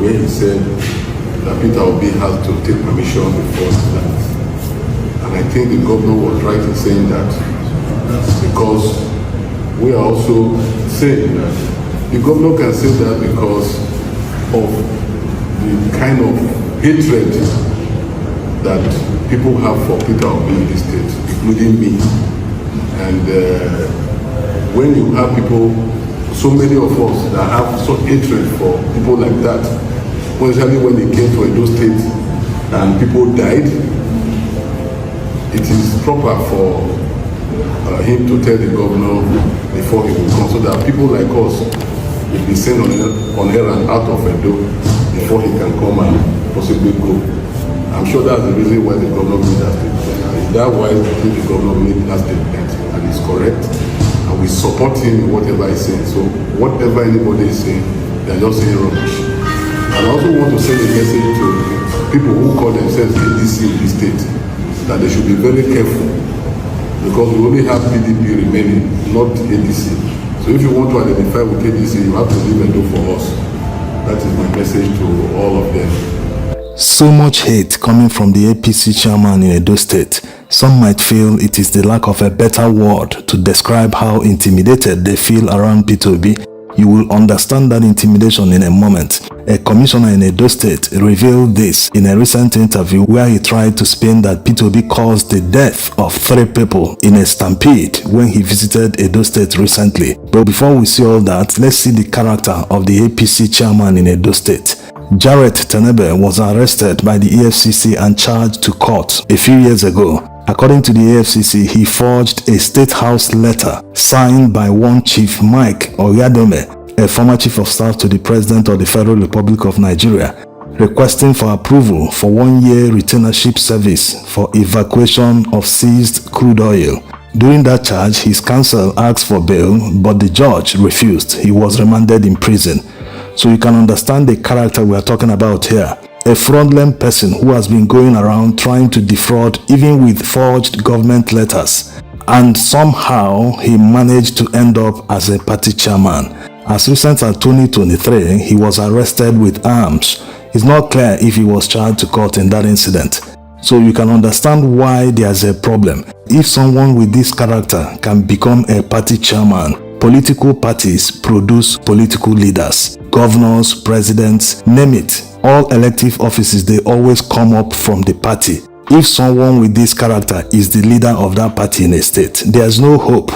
where he said that Peter Obi has to take permission before he lands. And I think the governor was right in saying that, because we are also saying that the governor can say that because of the kind of hatred that people have for Peter Obi in the state, including me. And when you have people, so many of us that have such hatred for people like that, especially when they came to Edo State and people died, it is proper for him to tell the governor before he will come, so that people like us will be sent on errand out of Edo before he can come and possibly go. I'm sure that's the reason why the governor made that statement. Is that why I think the governor made that statement, and it's correct, and we support him in whatever he's saying. So whatever anybody is saying, they're just saying rubbish. And I also want to send a message to people who call themselves ADC in this state, that they should be very careful, because we only have PDP remaining, not ADC. So if you want to identify with ADC, you have to leave Edo for us. That is my message to all of them. So much hate coming from the APC chairman in Edo State. Some might feel it is the lack of a better word to describe how intimidated they feel around Peter Obi. You will understand that intimidation in a moment. A commissioner in Edo State revealed this in a recent interview where he tried to spin that Peter Obi caused the death of 3 people in a stampede when he visited Edo State recently. But before we see all that, let's see the character of the APC chairman in Edo State. Jarrett Tenebe was arrested by the EFCC and charged to court a few years ago. According to the EFCC, he forged a State House letter signed by one Chief Mike Oyadome, a former chief of staff to the President of the Federal Republic of Nigeria, requesting for approval for 1-year retainership service for evacuation of seized crude oil. During that charge, his counsel asked for bail, but the judge refused. He was remanded in prison. So you can understand the character we are talking about here. A fraudulent person who has been going around trying to defraud even with forged government letters. And somehow he managed to end up as a party chairman. As recent as 2023, he was arrested with arms. It's not clear if he was charged to court in that incident. So you can understand why there's a problem. If someone with this character can become a party chairman, political parties produce political leaders, governors, presidents, name it. All elective offices, they always come up from the party. If someone with this character is the leader of that party in a state, there's no hope.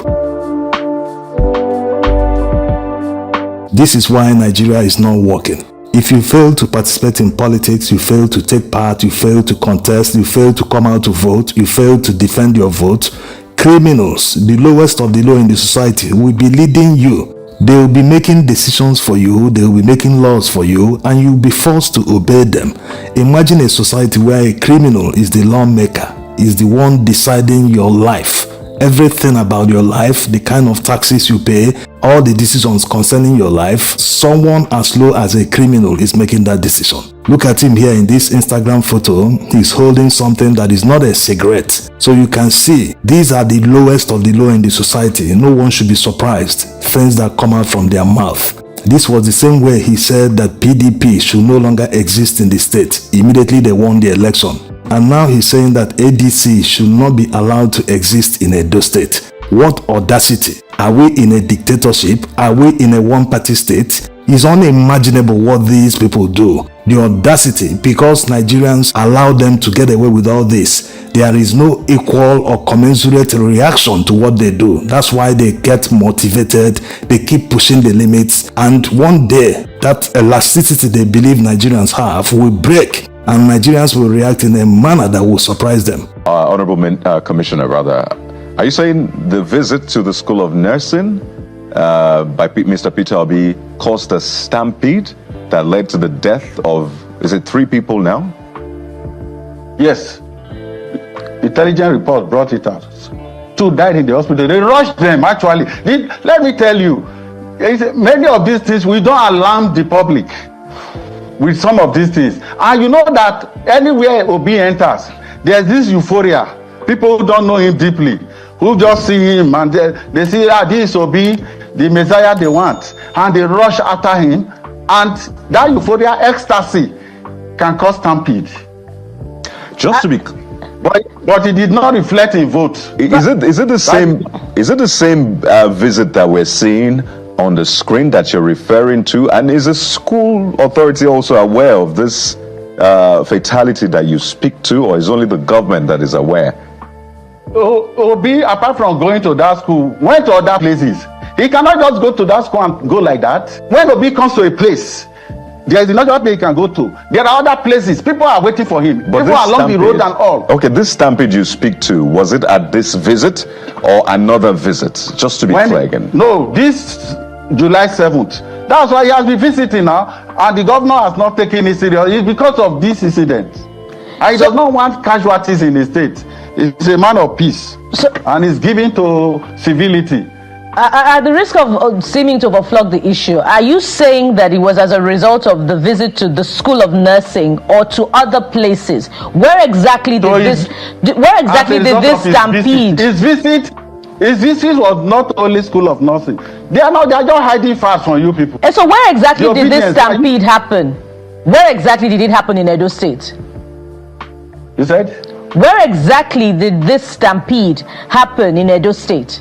This is why Nigeria is not working. If you fail to participate in politics, you fail to take part, you fail to contest, you fail to come out to vote, you fail to defend your vote, criminals, the lowest of the low in the society, will be leading you. They will be making decisions for you, they will be making laws for you, and you will be forced to obey them. Imagine a society where a criminal is the lawmaker, is the one deciding your life. Everything about your life, the kind of taxes you pay, all the decisions concerning your life, someone as low as a criminal is making that decision. Look at him here in this Instagram photo. He's holding something that is not a cigarette. So you can see these are the lowest of the low in the society. No one should be surprised. Things that come out from their mouth. This was the same way he said that PDP should no longer exist in the state. Immediately they won the election. And now he's saying that ADC should not be allowed to exist in Edo State. What audacity! Are we in a dictatorship? Are we in a one-party state? It's unimaginable what these people do. The audacity, because Nigerians allow them to get away with all this. There is no equal or commensurate reaction to what they do. That's why they get motivated, they keep pushing the limits, and one day that elasticity they believe Nigerians have will break, and Nigerians will react in a manner that will surprise them. Honorable Commissioner, are you saying the visit to the School of Nursing by Mr. Peter Obi caused a stampede that led to the death of, is it 3 people now? Yes. Intelligence report brought it out. 2 died in the hospital. They rushed them, actually. Let me tell you, many of these things, we don't alarm the public with some of these things. And you know that anywhere Obi enters, there's this euphoria. People who don't know him deeply, who just see him and they see, this Obi, the Messiah they want, and they rush after him. and that euphoria, ecstasy, can cause stampede. Just to be, But it did not reflect in votes. is it the same? Is it the same visit that we're seeing on the screen that you're referring to? And is the school authority also aware of this fatality that you speak to, or is only the government that is aware? Obi, apart from going to that school, went to other places. He cannot just go to that school and go like that. When Obi comes to a place, there is another place he can go to. There are other places. People are waiting for him. But people along the road and all. Okay, this stampede you speak to, was it at this visit or another visit? Just to be clear again. No, this July 7th. That's why he has been visiting now, and the governor has not taken it serious. It's because of this incident. And he does not want casualties in the state. He's a man of peace, and he's giving to civility. At the risk of seeming to overflog the issue, are you saying that it was as a result of the visit to the School of Nursing or to other places? Where exactly did this stampede? His visit was not only School of Nursing. They are just hiding fast from you people. And so where exactly did this stampede happen? Where exactly did it happen in Edo State? You said? Where exactly did this stampede happen in Edo State?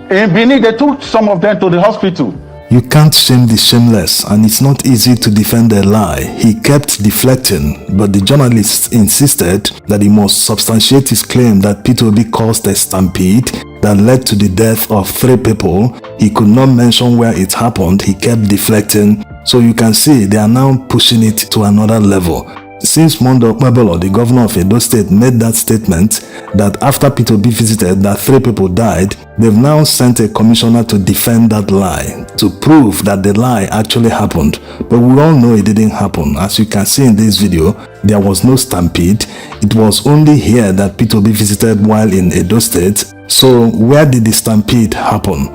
In Benin, they took some of them to the hospital. You can't shame the shameless, and it's not easy to defend a lie. He kept deflecting, but the journalist insisted that he must substantiate his claim that Peter Obi caused a stampede that led to the death of 3 people. He could not mention where it happened. He kept deflecting. So you can see they are now pushing it to another level. Since Monday Okpebholo, the governor of Edo State, made that statement that after Peter Obi visited that 3 people died, they've now sent a commissioner to defend that lie, to prove that the lie actually happened. But we all know it didn't happen. As you can see in this video, there was no stampede. It was only here that Peter Obi visited while in Edo State. So where did the stampede happen?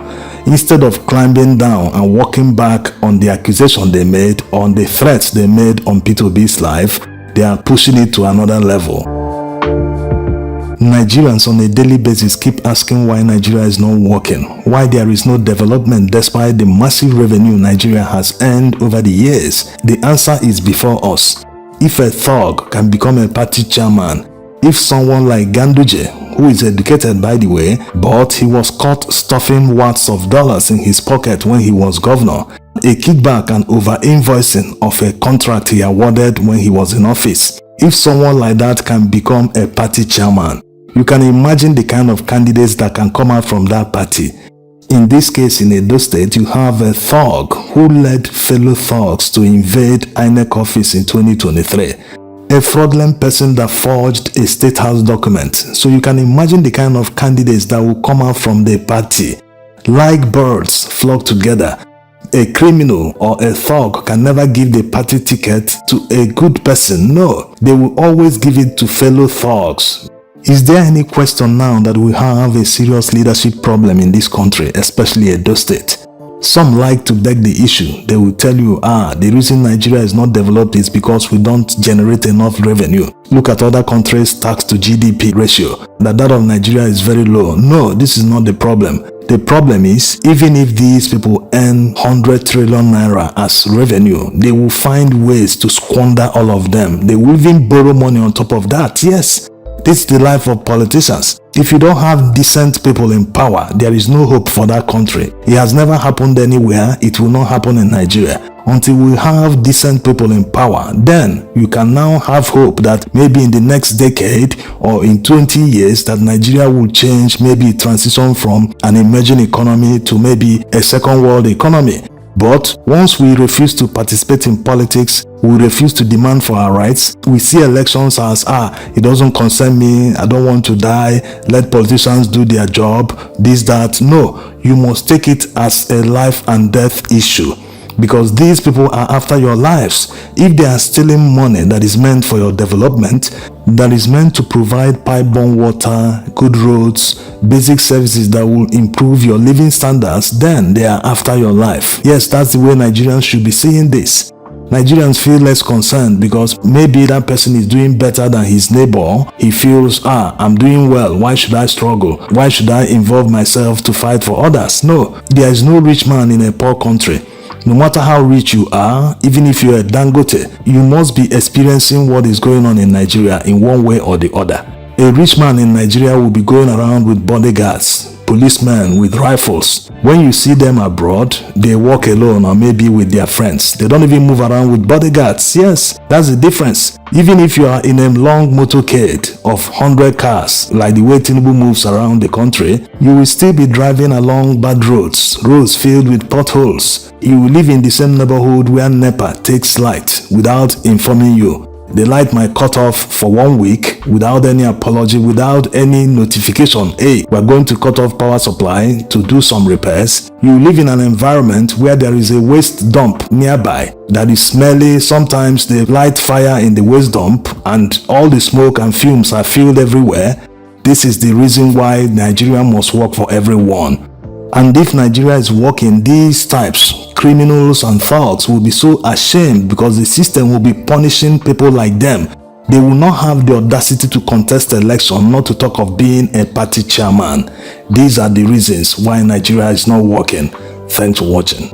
Instead of climbing down and walking back on the accusation they made, on the threats they made on Peter Obi's life, they are pushing it to another level. Nigerians on a daily basis keep asking why Nigeria is not working, why there is no development despite the massive revenue Nigeria has earned over the years. The answer is before us. If a thug can become a party chairman, if someone like Ganduje, who is educated by the way, but he was caught stuffing wads of dollars in his pocket when he was governor, a kickback and over-invoicing of a contract he awarded when he was in office. If someone like that can become a party chairman, you can imagine the kind of candidates that can come out from that party. In this case, in Edo State, you have a thug who led fellow thugs to invade INEC office in 2023. A fraudulent person that forged a state house document. So you can imagine the kind of candidates that will come out from the party. Like birds flock together. A criminal or a thug can never give the party ticket to a good person. No, they will always give it to fellow thugs. Is there any question now that we have a serious leadership problem in this country, especially Edo State? Some like to beg the issue. They will tell you, the reason Nigeria is not developed is because we don't generate enough revenue. Look at other countries' tax to GDP ratio. That of Nigeria is very low. No, this is not the problem. The problem is, even if these people earn 100 trillion naira as revenue, they will find ways to squander all of them. They will even borrow money on top of that. Yes, this is the life of politicians. If you don't have decent people in power, there is no hope for that country. It has never happened anywhere. It will not happen in Nigeria. Until we have decent people in power, then you can now have hope that maybe in the next decade or in 20 years that Nigeria will change, maybe transition from an emerging economy to maybe a second world economy. But once we refuse to participate in politics, we refuse to demand for our rights, we see elections as, it doesn't concern me, I don't want to die, let politicians do their job, this, that. No, you must take it as a life and death issue. Because these people are after your lives. If they are stealing money that is meant for your development, that is meant to provide pipe-borne water, good roads, basic services that will improve your living standards, then they are after your life. Yes, that's the way Nigerians should be seeing this. Nigerians feel less concerned because maybe that person is doing better than his neighbor. He feels, I'm doing well, why should I struggle? Why should I involve myself to fight for others? No, there is no rich man in a poor country. No matter how rich you are, even if you're a Dangote, you must be experiencing what is going on in Nigeria in one way or the other. A rich man in Nigeria will be going around with bodyguards, policemen with rifles. When you see them abroad, they walk alone or maybe with their friends. They don't even move around with bodyguards. Yes, that's the difference. Even if you are in a long motorcade of 100 cars, like the way Tinubu moves around the country, you will still be driving along bad roads filled with potholes. You will live in the same neighborhood where NEPA takes light without informing you. The light might cut off for 1 week without any apology, without any notification. Hey, we're going to cut off power supply to do some repairs. You live in an environment where there is a waste dump nearby that is smelly. Sometimes they light fire in the waste dump and all the smoke and fumes are filled everywhere. This is the reason why Nigeria must work for everyone. And if Nigeria is working, these types, criminals and thugs, will be so ashamed because the system will be punishing people like them. They will not have the audacity to contest the election, not to talk of being a party chairman. These are the reasons why Nigeria is not working. Thanks for watching.